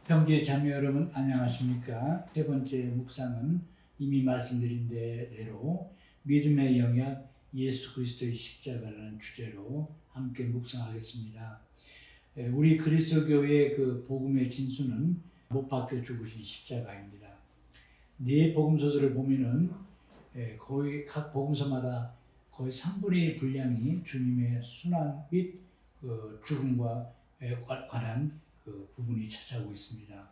형제 자매 여러분 안녕하십니까? 세 번째 묵상은 이미 말씀드린 대로 믿음의 영역 예수 그리스도의 십자가라는 주제로 함께 묵상하겠습니다. 우리 그리스도교의 그 복음의 진수는 못 박혀 죽으신 십자가입니다. 네 복음서들을 보면은 거의 각 복음서마다 거의 3분의 1 분량이 주님의 순환 및 죽음과 관한 그 부분이 차지하고 있습니다.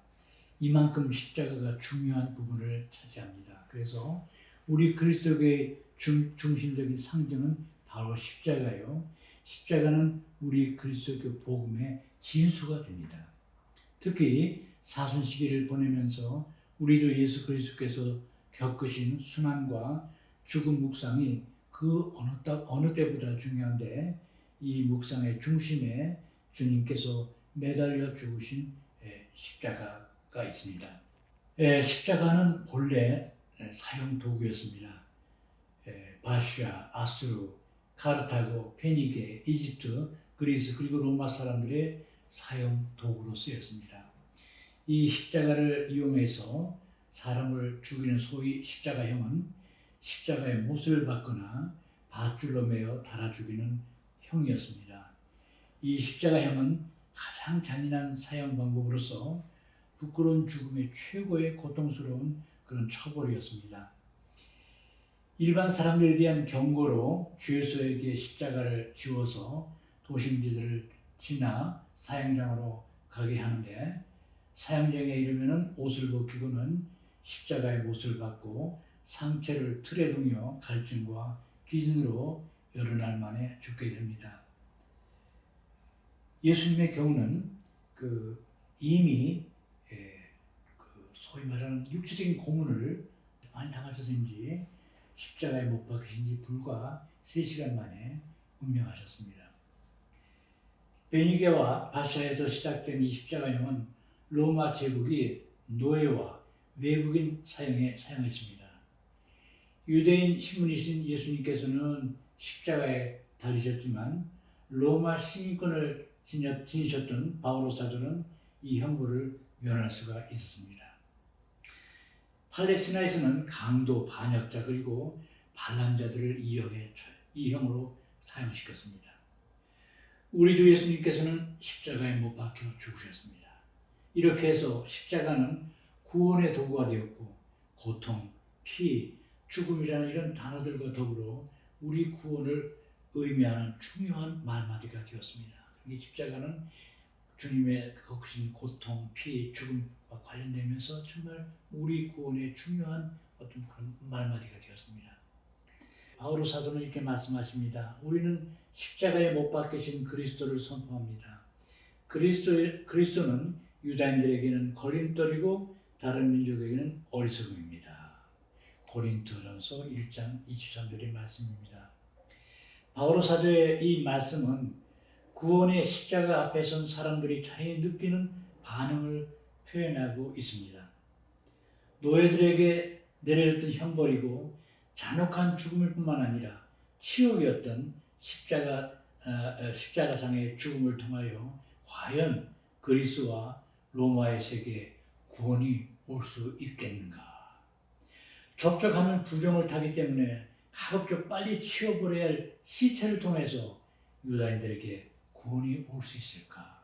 이만큼 십자가가 중요한 부분을 차지합니다. 그래서 우리 그리스도교의 중심적인 상징은 바로 십자가요. 십자가는 우리 그리스도교 복음의 진수가 됩니다. 특히 사순 시기를 보내면서 우리 주 예수 그리스도께서 겪으신 순환과 죽음 묵상이 그 어느 때보다 중요한데, 이 묵상의 중심에 주님께서 매달려 죽으신 십자가가 있습니다. 십자가는 본래 사형 도구였습니다. 바시아, 아수르, 카르타고, 페니게, 이집트, 그리스 그리고 로마 사람들의 사형 도구로 쓰였습니다. 이 십자가를 이용해서 사람을 죽이는 소위 십자가형은 십자가의 못을 받거나 밧줄로 매어 달아 죽이는 형이었습니다. 이 십자가형은 가장 잔인한 사형 방법으로서 부끄러운 죽음의 최고의 고통스러운 그런 처벌이었습니다. 일반 사람들에 대한 경고로 주 예수에게 십자가를 지워서 도심지들을 지나 사형장으로 가게 하는데, 사형장에 이르면 옷을 벗기고는 십자가의 못을 받고 상체를 틀에 동여 갈증과 기진으로 여러 날 만에 죽게 됩니다. 예수님의 경우는 이미 소위 말하는 육체적인 고문을 많이 당하셔서인지 십자가에 못 박히신 지 불과 3시간 만에 운명하셨습니다. 베니게와 바시아에서 시작된 이 십자가형은 로마 제국이 노예와 외국인 사용했습니다. 유대인 신분이신 예수님께서는 십자가에 달리셨지만 로마 시민권을 지니셨던 바오로 사도는 이 형벌을 면할 수가 있었습니다. 팔레스티나에서는 강도, 반역자 그리고 반란자들을 이 형으로 사용시켰습니다. 우리 주 예수님께서는 십자가에 못 박혀 죽으셨습니다. 이렇게 해서 십자가는 구원의 도구가 되었고, 고통, 피, 죽음이라는 이런 단어들과 더불어 우리 구원을 의미하는 중요한 말마디가 되었습니다. 이 십자가는 주님의 겪으신 고통, 피, 죽음과 관련되면서 정말 우리 구원의 중요한 어떤 그런 말마디가 되었습니다. 바오로 사도는 이렇게 말씀하십니다. 우리는 십자가에 못 박히신 그리스도를 선포합니다. 그리스도는 유다인들에게는 걸림돌이고 다른 민족에게는 어리석음입니다. 고린도전서 1장 23절의 말씀입니다. 바오로 사도의 이 말씀은 구원의 십자가 앞에 선 사람들이 자연히 느끼는 반응을 표현하고 있습니다. 노예들에게 내려졌던 형벌이고 잔혹한 죽음일 뿐만 아니라 치욕이었던 십자가상의 죽음을 통하여 과연 그리스와 로마의 세계에 구원이 올 수 있겠는가? 접촉하면 부정을 타기 때문에 가급적 빨리 치워버려야 할 시체를 통해서 유다인들에게 구원이 올 수 있을까?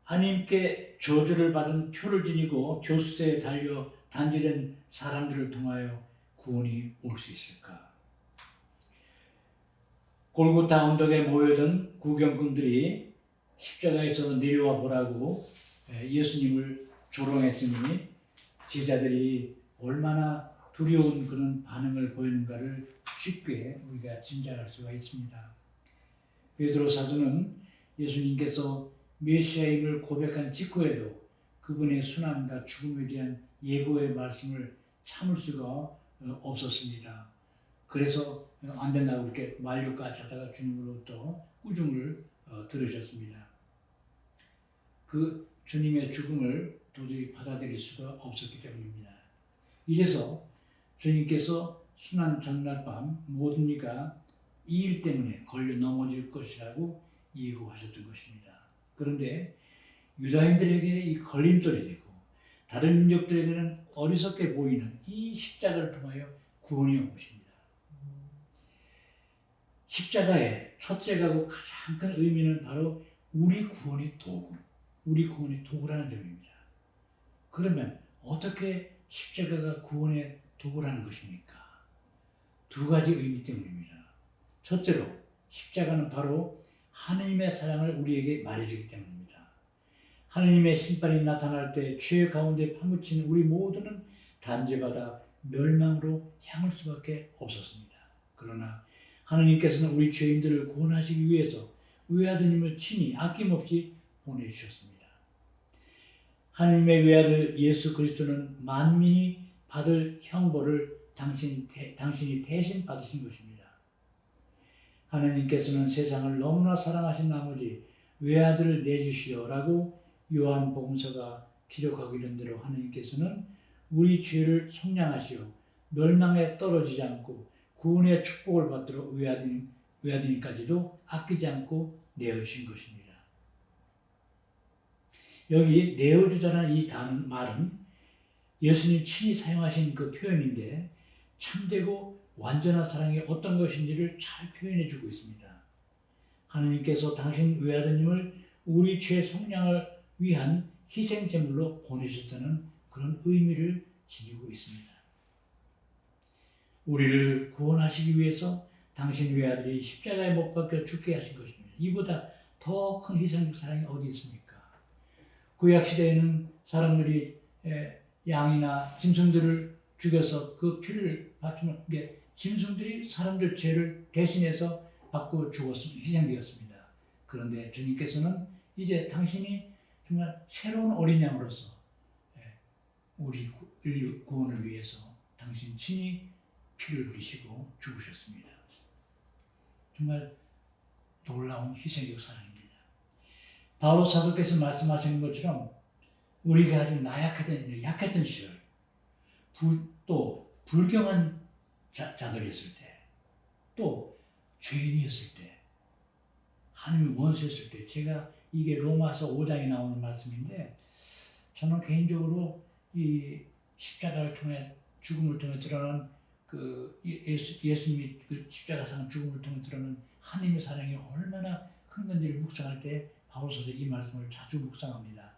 하나님께 저주를 받은 표를 지니고 교수대에 달려 단절된 사람들을 통하여 구원이 올 수 있을까? 골고타 언덕에 모여든 구경꾼들이 십자가에서 내려와 보라고 예수님을 조롱했으니 제자들이 얼마나 두려운 그런 반응을 보이는가를 쉽게 우리가 짐작할 수가 있습니다. 베드로 사도는 예수님께서 메시아임을 고백한 직후에도 그분의 순환과 죽음에 대한 예고의 말씀을 참을 수가 없었습니다. 그래서 안 된다고 이렇게 만류까지 하다가 주님으로부터 꾸중을 들으셨습니다. 그 주님의 죽음을 도저히 받아들일 수가 없었기 때문입니다. 이래서 주님께서 순환 전날 밤 모든 이가 이 일 때문에 걸려 넘어질 것이라고 예고하셨던 것입니다. 그런데 유다인들에게 이 걸림돌이 되고 다른 민족들에게는 어리석게 보이는 이 십자가를 통하여 구원이 온 것입니다. 십자가의 첫째가고 가장 큰 의미는 바로 우리 구원의 도구, 우리 구원의 도구라는 점입니다. 그러면 어떻게 십자가가 구원의 도구라는 것입니까? 두 가지 의미 때문입니다. 첫째로 십자가는 바로 하느님의 사랑을 우리에게 말해주기 때문입니다. 하느님의 심판이 나타날 때 죄 가운데 파묻힌 우리 모두는 단죄받아 멸망으로 향할 수밖에 없었습니다. 그러나 하느님께서는 우리 죄인들을 구원하시기 위해서 외아드님을 친히 아낌없이 보내주셨습니다. 하느님의 외아들 예수 그리스도는 만민이 받을 형벌을 당신이 대신 받으신 것입니다. 하느님께서는 세상을 너무나 사랑하신 나머지 외아들을 내주시오라고 요한복음서가 기록하고 있는 대로 하느님께서는 우리 죄를 속량하시어 멸망에 떨어지지 않고 구원의 축복을 받도록 외아드님까지도 아끼지 않고 내어주신 것입니다. 여기 내어주다라는 이 말은 예수님 친히 사용하신 그 표현인데 참되고 완전한 사랑이 어떤 것인지를 잘 표현해 주고 있습니다. 하느님께서 당신 외아드님을 우리 죄 속량을 위한 희생제물로 보내셨다는 그런 의미를 지니고 있습니다. 우리를 구원하시기 위해서 당신 외아들이 십자가에 못 박혀 죽게 하신 것입니다. 이보다 더 큰 희생적 사랑이 어디 있습니까? 구약시대에는 사람들이 양이나 짐승들을 죽여서 그 피를 바치는 게 짐승들이 사람들 죄를 대신해서 받고 죽었습니다. 희생되었습니다. 그런데 주님께서는 이제 당신이 정말 새로운 어린 양으로서 우리 인류 구원을 위해서 당신 친히 피를 흘리시고 죽으셨습니다. 정말 놀라운 희생적 사랑입니다. 바로 사도께서 말씀하시는 것처럼 우리가 아직 약했던 시절, 또 불경한 자들이었을 때, 또 죄인이었을 때, 하나님의 원수였을 때, 제가 이게 로마서 5장에 나오는 말씀인데 저는 개인적으로 이 십자가를 통해 죽음을 통해 드러난 그 예수님이 그 십자가상 죽음을 통해 드러난 하나님의 사랑이 얼마나 큰 건지를 묵상할 때 바울서서 이 말씀을 자주 묵상합니다.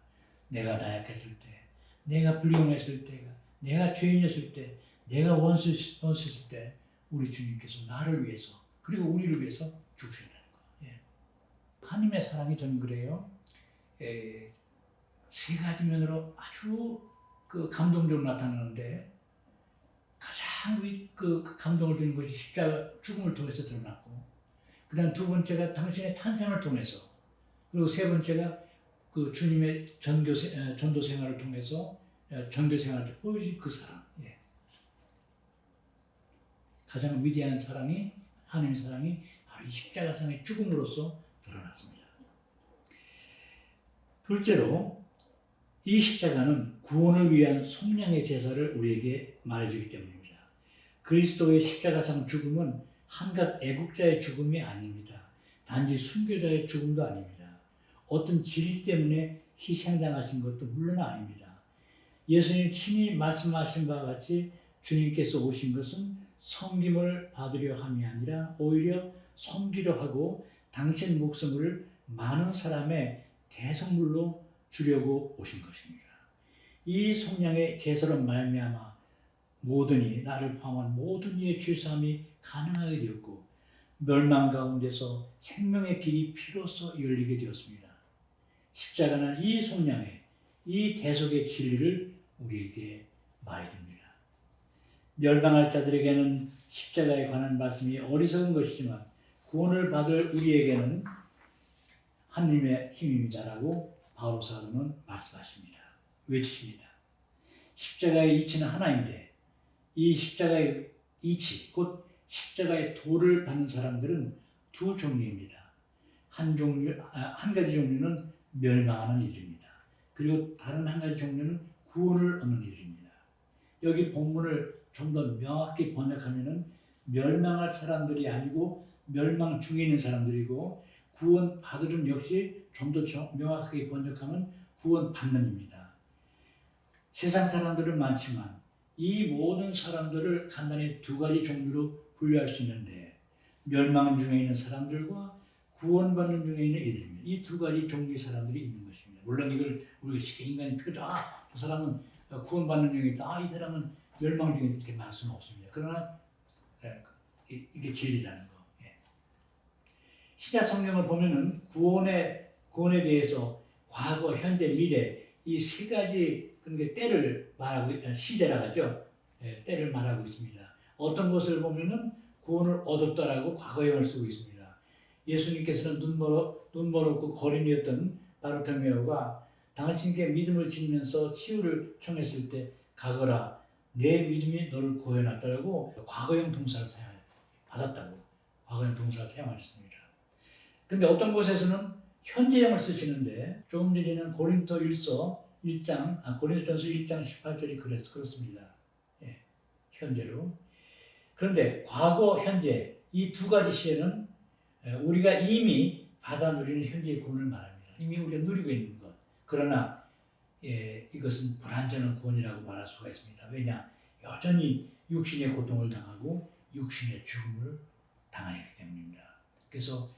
내가 나약했을 때, 내가 불경했을 때, 내가 죄인이었을 때, 내가 원수였을 때 우리 주님께서 나를 위해서 그리고 우리를 위해서 죽으셨다는 거. 하나님의 사랑이 저는 그래요. 세 가지 면으로 아주 그 감동적으로 나타나는데 가장 그 감동을 주는 것이 십자가 죽음을 통해서 드러났고, 그다음 두 번째가 당신의 탄생을 통해서, 그리고 세 번째가 그 주님의 전도 생활을 통해서 전도 생활을 보여준 그 사랑. 가장 위대한 사랑이 하나님의 사랑이 바로 이 십자가상의 죽음으로써 드러났습니다. 둘째로 이 십자가는 구원을 위한 속량의 제사를 우리에게 말해주기 때문입니다. 그리스도의 십자가상 죽음은 한갓 애국자의 죽음이 아닙니다. 단지 순교자의 죽음도 아닙니다. 어떤 진리 때문에 희생당하신 것도 물론 아닙니다. 예수님 친히 말씀하신 바와 같이 주님께서 오신 것은 섬김을 받으려 함이 아니라 오히려 섬기려 하고 당신 목숨을 많은 사람의 대성물로 주려고 오신 것입니다. 이 속량의 제사로 말미암아 모든 이 나를 포함한 모든 이의 죄사함이 가능하게 되었고 멸망 가운데서 생명의 길이 피로써 열리게 되었습니다. 십자가는 이 속량의 이 대속의 진리를 우리에게 말해줍니다. 멸망할 자들에게는 십자가에 관한 말씀이 어리석은 것이지만 구원을 받을 우리에게는 하나님의 힘입니다라고 바울 사도는 말씀하십니다. 외치십니다. 십자가의 이치는 하나인데 이 십자가의 이치, 곧 십자가의 도를 받는 사람들은 두 종류입니다. 한 가지 종류는 멸망하는 이들입니다. 그리고 다른 한 가지 종류는 구원을 얻는 이들입니다. 여기 본문을 좀 더 명확히 번역하면은 멸망할 사람들이 아니고 멸망 중에 있는 사람들이고 구원 받으름 역시 좀 더 명확하게 번역하면 구원 받는입니다. 세상 사람들은 많지만 이 모든 사람들을 간단히 두 가지 종류로 분류할 수 있는데 멸망 중에 있는 사람들과 구원받는 중에 있는 이들입니다. 이 두 가지 종류의 사람들이 있는 것입니다. 물론 이걸 우리가 쉽게 인간의 표정, 저 사람은 구원받는 중에 있다, 이 사람은 멸망 중에 있다, 이렇게 말할 수는 없습니다. 그러나 이게 진리라는 거. 신약 성경을 보면은 구원에 대해서 과거, 현재, 미래 이 세 가지 그러니까 때를 말하고 시제라 하죠. 때를 말하고 있습니다. 어떤 것을 보면은 구원을 얻었다라고 과거형을 쓰고 있습니다. 예수님께서는 눈 멀었고 거린이었던 바르티메오가 당신께 믿음을 지니면서 치유를 청했을 때 가거라 내 믿음이 너를 구해놨다라고 과거형 동사를 받았다고 과거형 동사를 사용하셨습니다. 근데 어떤 곳에서는 현재형을 쓰시는데 조금 전에는 고린도전서 1장 18절이 그렇습니다. 현재로. 그런데 과거, 현재 이 두 가지 시에는 우리가 이미 받아 누리는 현재의 구원을 말합니다. 이미 우리가 누리고 있는 것. 그러나 이것은 불완전한 구원이라고 말할 수가 있습니다. 왜냐? 여전히 육신의 고통을 당하고 육신의 죽음을 당하기 때문입니다. 그래서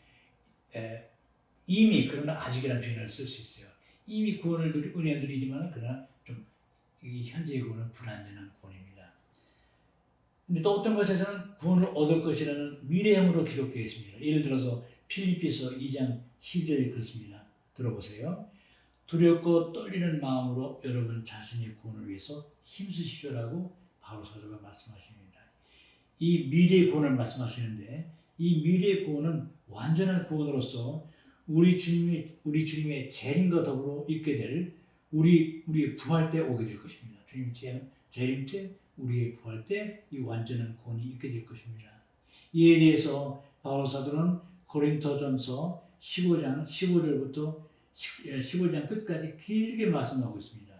이미 그러나 아직이라는 표현을 쓸 수 있어요. 이미 구원을 은혜 누리지만 그러나 좀 이 현재의 구원은 불완전한 구원입니다. 근데 또 어떤 것에서는 구원을 얻을 것이라는 미래형으로 기록되어 있습니다. 예를 들어서 필리피서 2장 10절이 그렇습니다. 들어보세요. 두렵고 떨리는 마음으로 여러분 자신의 구원을 위해서 힘쓰시오라고 바울 사도가 말씀하십니다. 이 미래의 구원을 말씀하시는데 이 미래의 구원은 완전한 구원으로서 우리 주님의 재림과 더불어 있게 될 우리의 부활 때 오게 될 것입니다. 주님 재림 때 우리의 부활 때 이 완전한 구원이 있게 될 것입니다. 이에 대해서 바울 사도는 고린도전서 15장 15절부터 15장 끝까지 길게 말씀하고 있습니다.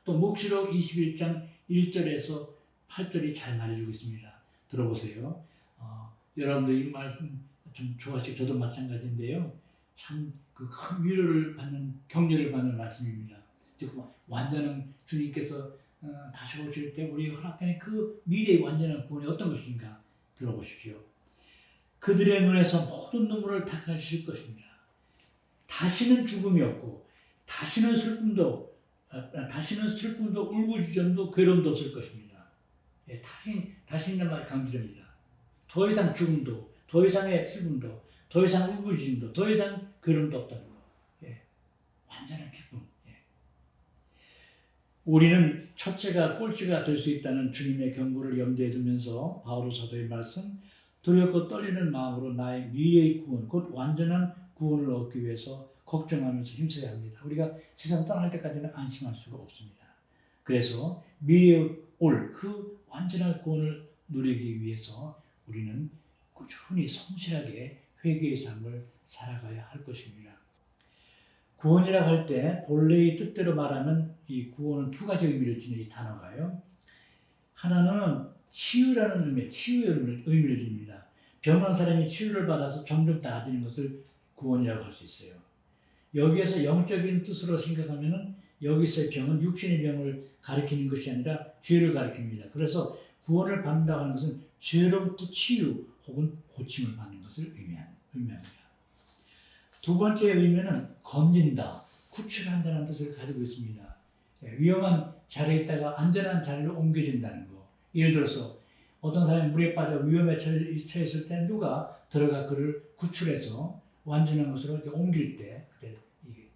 또 묵시록 21장 1절에서 8절이 잘 말해주고 있습니다. 들어보세요. 여러분들 이 말씀 좀 좋아하시고 저도 마찬가지인데요. 참 그 큰 위로를 받는 격려를 받는 말씀입니다. 즉 완전한 주님께서 다시 오실 때 우리에게 허락되는 그 미래의 완전한 구원이 어떤 것인가 들어보십시오. 그들의 눈에서 모든 눈물을 닦아주실 것입니다. 다시는 죽음이 없고 다시는 슬픔도 울부짖음도 괴로움도 없을 것입니다. 다시는 말 강조됩니다. 더 이상 죽음도, 더 이상의 슬픔도, 더 이상 울부짖음도, 더 이상 괴로움도 없다는 거. 완전한 기쁨. 우리는 첫째가 꼴찌가 될 수 있다는 주님의 경고를 염두에 두면서 바울 사도의 말씀, 두렵고 떨리는 마음으로 나의 미래의 구원, 곧 완전한 구원을 얻기 위해서 걱정하면서 힘써야 합니다. 우리가 세상 떠날 때까지는 안심할 수가 없습니다. 그래서 미래에 올 그 완전한 구원을 누리기 위해서 우리는 꾸준히 성실하게 회개의 삶을 살아가야 할 것입니다. 구원이라고 할 때 본래의 뜻대로 말하면 이 구원은 두 가지 의미를 지닌 이 단어가요. 하나는 치유라는 의미, 치유의 의미를 줍니다. 병난 사람이 치유를 받아서 점점 나아지는 것을 구원이라고 할 수 있어요. 여기에서 영적인 뜻으로 생각하면은 여기서의 병은 육신의 병을 가리키는 것이 아니라 죄를 가리킵니다. 그래서 구원을 받는다고 하는 것은 죄로부터 치유 혹은 고침을 받는 것을 의미합니다. 두 번째 의미는 건진다, 구출한다는 뜻을 가지고 있습니다. 위험한 자리에 있다가 안전한 자리로 옮겨진다는 거. 예를 들어서 어떤 사람이 물에 빠져 위험에 처했을 때 누가 들어가 그를 구출해서 완전한 것으로 이렇게 옮길 때 그때 이게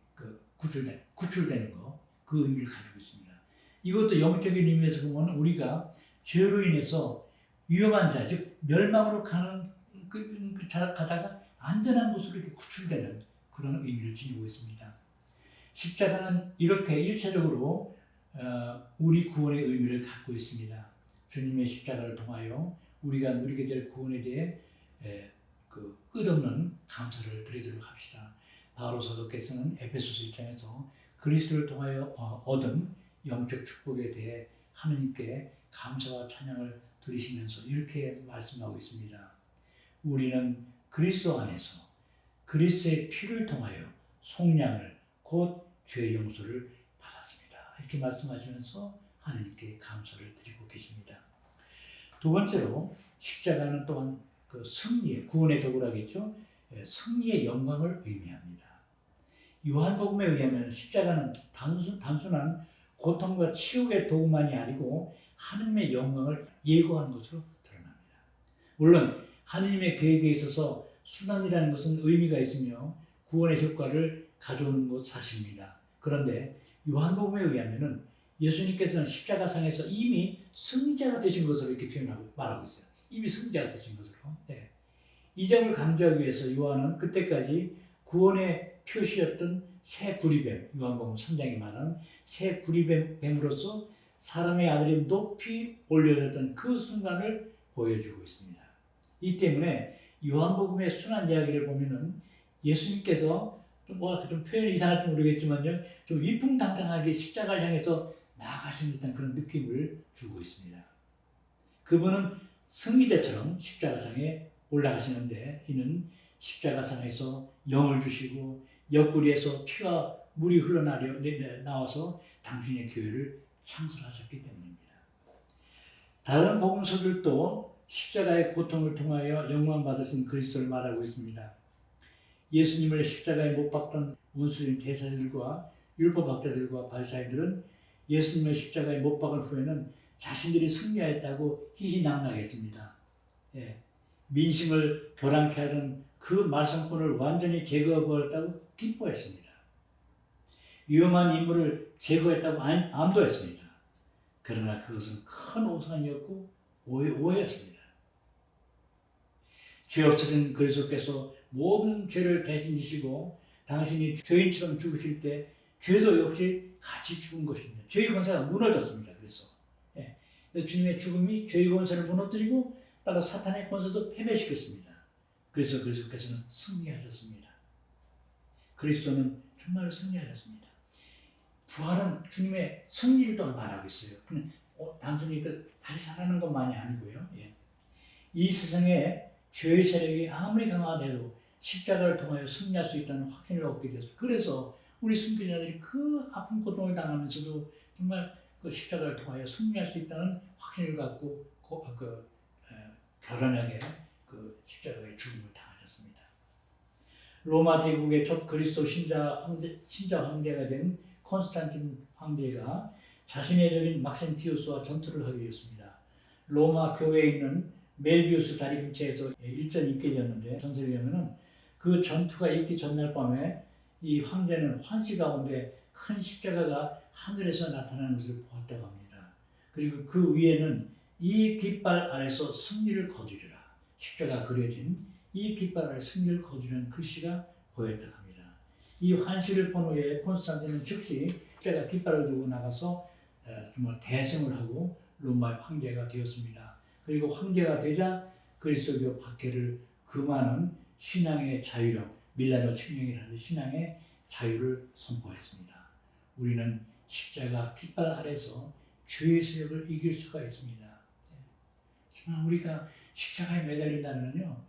구출되는 거, 그 의미를 가지고 있습니다. 이것도 영적인 의미에서 보면 우리가 죄로 인해서 위험한 자, 즉 멸망으로 가다가 안전한 곳으로 이렇게 구출되는 그런 의미를 지니고 있습니다. 십자가는 이렇게 일차적으로 우리 구원의 의미를 갖고 있습니다. 주님의 십자가를 통하여 우리가 누리게 될 구원에 대해 그 끝없는 감사를 드리도록 합시다. 바울 사도께서는 에베소서 1장에서 그리스도를 통하여 얻은 영적 축복에 대해 하나님께 감사와 찬양을 드리시면서 이렇게 말씀하고 있습니다. 우리는 그리스도 안에서 그리스도의 피를 통하여 속량을 곧 죄 용서를 받았습니다. 이렇게 말씀하시면서 하나님께 감사를 드리고 계십니다. 두 번째로 십자가는 또한 그 승리의 구원의 도구라겠죠. 승리의 영광을 의미합니다. 요한복음에 의하면 십자가는 단순한 고통과 치욕의 도구만이 아니고 하나님의 영광을 예고하는 것으로 드러납니다. 물론 하나님의 계획에 있어서 순환이라는 것은 의미가 있으며 구원의 효과를 가져오는 것 사실입니다. 그런데 요한복음에 의하면 예수님께서는 십자가상에서 이미 승리자가 되신 것으로 이렇게 말하고 있어요. 이미 승리자가 되신 것으로. 네. 이 점을 강조하기 위해서 요한은 그때까지 구원의 표시였던 새 구리뱀, 요한복음 3장에 말하는 새 구리뱀으로서 사람의 아들이 높이 올려졌던 그 순간을 보여주고 있습니다. 이 때문에 요한복음의 순환 이야기를 보면은 예수님께서 좀 표현이 이상할지 모르겠지만요, 좀 위풍당당하게 십자가를 향해서 나아가시는 듯한 그런 느낌을 주고 있습니다. 그분은 승리자처럼 십자가상에 올라가시는데 이는 십자가상에서 영을 주시고 옆구리에서 피와 물이 흘러나와서 당신의 교회를 창설하셨기 때문입니다. 다른 복음서들도 십자가의 고통을 통하여 영광 받으신 그리스도를 말하고 있습니다. 예수님을 십자가에 못 박던 원수인 대사들과 율법학자들과 바리사이들은 예수님을 십자가에 못 박은 후에는 자신들이 승리하였다고 희희낙낙했습니다. 민심을 교란케 하던 그 말썽꾼을 완전히 제거해버렸다고 기뻐했습니다. 위험한 인물을 제거했다고 안도했습니다. 그러나 그것은 큰 오산이었고 오해였습니다. 죄 없으신 그리스도께서 모든 죄를 대신 지시고 당신이 죄인처럼 죽으실 때 죄도 역시 같이 죽은 것입니다. 죄의 권세가 무너졌습니다. 그래서 주님의 죽음이 죄의 권세를 무너뜨리고 따라 사탄의 권세도 패배시켰습니다. 그래서 그리스도께서는 승리하셨습니다. 그리스도는 정말 승리하셨습니다. 부활은 주님의 승리를 또 말하고 있어요. 그냥 단순히 다시 살아나는 것만이 아니고요. 이 세상에 죄의 세력이 아무리 강화돼도 십자가를 통하여 승리할 수 있다는 확신을 얻게 되었습니다. 그래서 우리 순교자들이 그 아픈 고통을 당하면서도 정말 그 십자가를 통하여 승리할 수 있다는 확신을 갖고 결연하게 그 십자가의 죽음을 당하셨습니다. 로마 제국의 첫 그리스도 신자 황제가 된 콘스탄틴 황제가 자신의 적인 막센티우스와 전투를 하게 되었습니다. 로마 교회에 있는 멜비우스 다리 근처에서 일전이 있게 되었는데 전설에 의하면 그 전투가 있기 전날 밤에 이 황제는 환시 가운데 큰 십자가가 하늘에서 나타나는 것을 보았다고 합니다. 그리고 그 위에는 이 깃발 아래서 승리를 거두리라. 십자가 그려진 이 깃발 아래 승리를 거두리는 글씨가 보였다고 합니다. 이 환시를 본 후에 콘스탄틴은 즉시 십자가 깃발을 들고 나가서 정말 대승을 하고 로마의 황제가 되었습니다. 그리고 황제가 되자 그리스도교 박해를 금하는 신앙의 자유력, 밀라노 칙령이라는 신앙의 자유를 선포했습니다. 우리는 십자가 깃발 아래서 죄의 세력을 이길 수가 있습니다. 정말 우리가 십자가에 매달린다면요,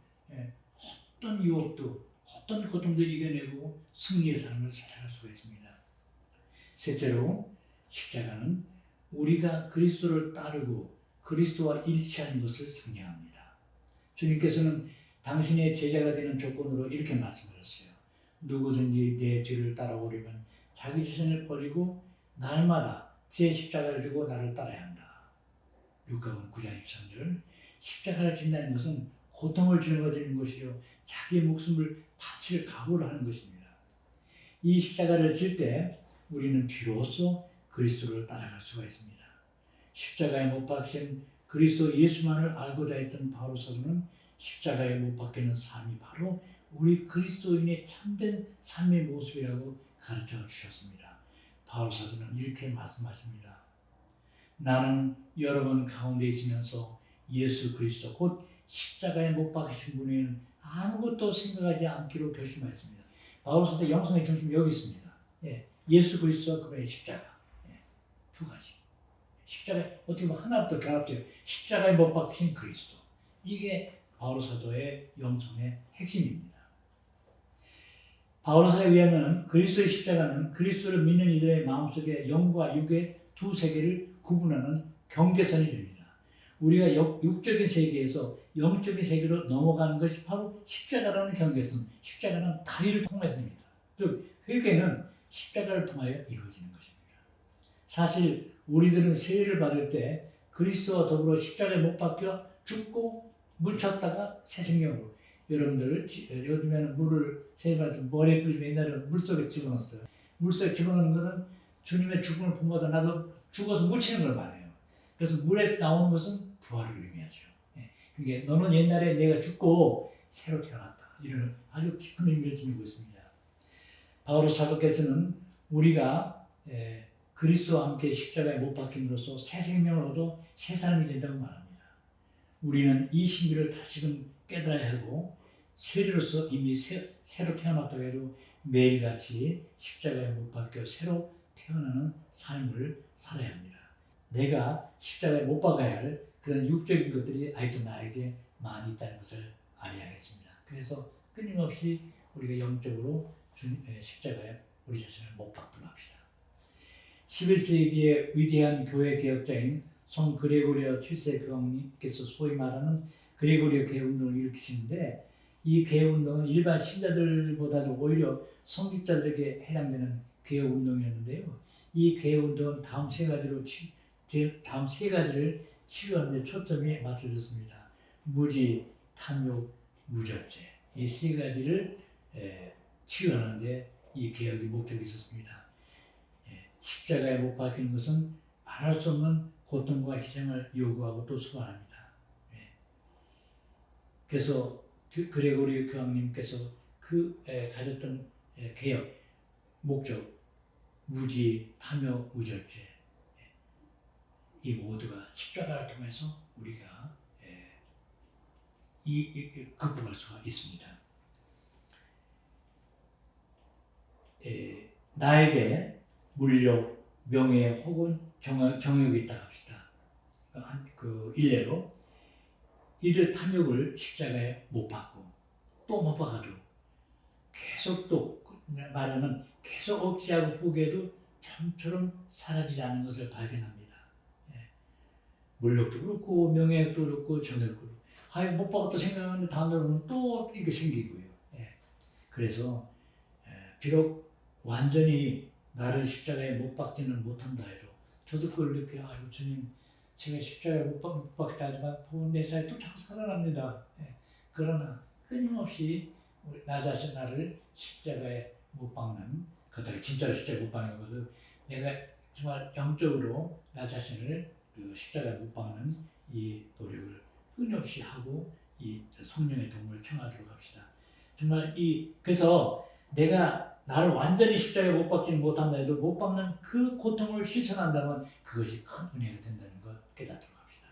어떤 유혹도, 어떤 고통도 이겨내고 승리의 삶을 살아갈 수가 있습니다. 셋째로, 십자가는 우리가 그리스도를 따르고 그리스도와 일치하는 것을 상징합니다. 주님께서는 당신의 제자가 되는 조건으로 이렇게 말씀하셨어요. 누구든지 내 뒤를 따라오려면 자기 자신을 버리고 날마다 제 십자가를 주고 나를 따라야 한다. luka복음 9장 23절. 십자가를 진다는 것은 고통을 짊어지는 것이요 자기의 목숨을 바칠 각오를 하는 것입니다. 이 십자가를 질 때 우리는 비로소 그리스도를 따라갈 수가 있습니다. 십자가에 못 박힌 그리스도 예수만을 알고자 했던 바울 사도는 십자가에 못 박히는 삶이 바로 우리 그리스도인의 참된 삶의 모습이라고 가르쳐 주셨습니다. 바울 사도는 이렇게 말씀하십니다. 나는 여러분 가운데 있으면서 예수 그리스도 곧 십자가에 못 박히신 분에는 아무것도 생각하지 않기로 결심하였습니다. 바울 사도의 영성의 중심이 여기 있습니다. 예수 그리스도와 그분의 십자가. 두 가지. 십자가에 어떻게 보면 하나부터 결합돼요. 십자가에 못 박힌 그리스도. 이게 바울 사도의 영성의 핵심입니다. 바울사에 의하면 그리스도의 십자가는 그리스도를 믿는 이들의 마음속에 영과 육의 두 세계를 구분하는 경계선이 됩니다. 우리가 육적인 세계에서 영적인 세계로 넘어가는 것이 바로 십자가라는 경계선, 십자가는 다리를 통해서입니다. 즉 회개는 십자가를 통하여 이루어지는 것입니다. 사실 우리들은 세례를 받을 때 그리스도와 더불어 십자가에 못 박혀 죽고 묻혔다가 새 생명으로, 여러분들 요즘에는 물을 세례받으면 머리에 뿌리면 옛날에는 물속에 집어넣었어요. 물속에 집어넣는 것은 주님의 죽음을 본보다 나도 죽어서 묻히는 걸 말해요. 그래서 물에 나오는 것은 부활을 의미하죠. 그게 너는 옛날에 내가 죽고 새로 태어났다, 이런 아주 깊은 의미를 지니고 있습니다. 바울 사도께서는 우리가 그리스도와 함께 십자가에 못 박힘으로써 새 생명을 얻어 새 사람이 된다고 말합니다. 우리는 이 신비를 다시금 깨달아야 하고 세례로서 이미 새로 태어났다고 해도 매일같이 십자가에 못 박혀 새로 태어나는 삶을 살아야 합니다. 내가 십자가에 못 박아야 할 그런 육적인 것들이 아직도 나에게 많이 있다는 것을 알아야겠습니다. 그래서 끊임없이 우리가 영적으로 십자가에 우리 자신을 못 박도록 합시다. 11세기의 위대한 교회 개혁자인 성 그레고리오 7세 교황님께서 소위 말하는 그레고리오 개혁운동을 일으키시는데, 이 개혁운동은 일반 신자들보다도 오히려 성직자들에게 해당되는 개혁운동이었는데요. 이 개혁운동은 다음 세 가지를 치유하는 데 초점이 맞춰졌습니다. 무지, 탐욕, 무절제, 이 세 가지를 치유하는 데 이 개혁의 목적이 있었습니다. 십자가에 못 박히는 것은 말할 수 없는 고통과 희생을 요구하고 또 수반합니다. 그래서 그레고리 교황님께서 가졌던 개혁 목적, 무지, 탐욕, 무절제, 이 모두가 십자가를 통해서 우리가 극복할 수가 있습니다. 나에게 물력, 명예 혹은 정욕이 있다 합시다. 일례로 이들 탐욕을 십자가에 못 박고 또 못 박아도 계속 또 말하면 계속 억제하고 포기해도 좀처럼 사라지지 않는 것을 발견합니다. 물력도 그렇고 명예도 그렇고 정욕도 그렇고, 못 박았다 생각하는데 다음 날 오면 또 이게 생기고요. 그래서 비록 완전히 나를 십자가에 못 박지는 못한다 해도 저도 그걸 느껴요. 아이고 주님, 제가 십자가에 못 박다 하지만 내 삶이 또 자꾸 살아납니다. 그러나 끊임없이 나 자신 나를 십자가에 못 박는, 그것을 진짜로 십자가에 못 박는 것을 내가 정말 영적으로 나 자신을 십자가에 못 박는 이 노력을 끊임없이 하고 이 성령의 도움을 청하도록 합시다. 정말 그래서 내가 나를 완전히 십자가에 못 박지는 못한다 해도 못 박는 그 고통을 실천한다면 그것이 큰 은혜가 된다는 것 깨닫도록 합시다.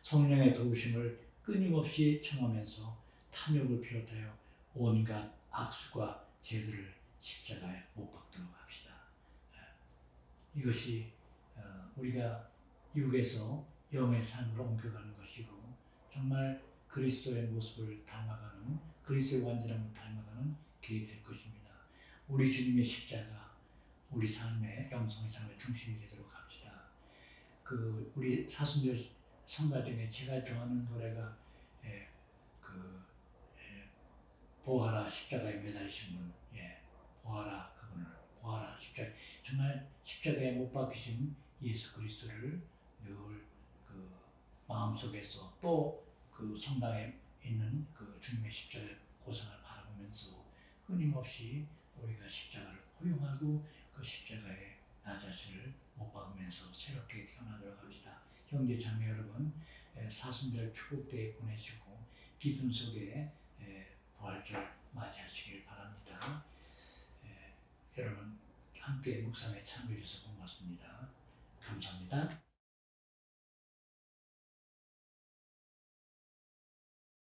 성령의 도우심을 끊임없이 청하면서 탐욕을 비롯하여 온갖 악수과 죄들을 십자가에 못 박도록 합시다. 이것이 우리가 육에서 영의 삶으로 옮겨가는 것이고, 정말 그리스도의 모습을 닮아가는, 그리스도의 완전함을 닮아가는 길이 될 것입니다. 우리 주님의 십자가, 우리 삶의 영성의 삶의 중심이 되도록 합시다. 우리 사순절 성가 중에 제가 좋아하는 노래가 보아라 십자가에 매달리신 분, 보아라 그분을, 보아라 십자가, 정말 십자가에 못 박히신 예수 그리스도를 늘 마음속에서 또 성당에 있는 주님의 십자가의 고상을 바라보면서 끊임없이 우리가 십자가를 포용하고 그 십자가에 나 자신을 못 박으면서 새롭게 태어나도록 합시다. 형제 자매 여러분, 사순절 축복대에 보내시고 기쁨 속에 부활절 맞이하시길 바랍니다. 여러분 함께 묵상에 참여해 주셔서 고맙습니다. 감사합니다.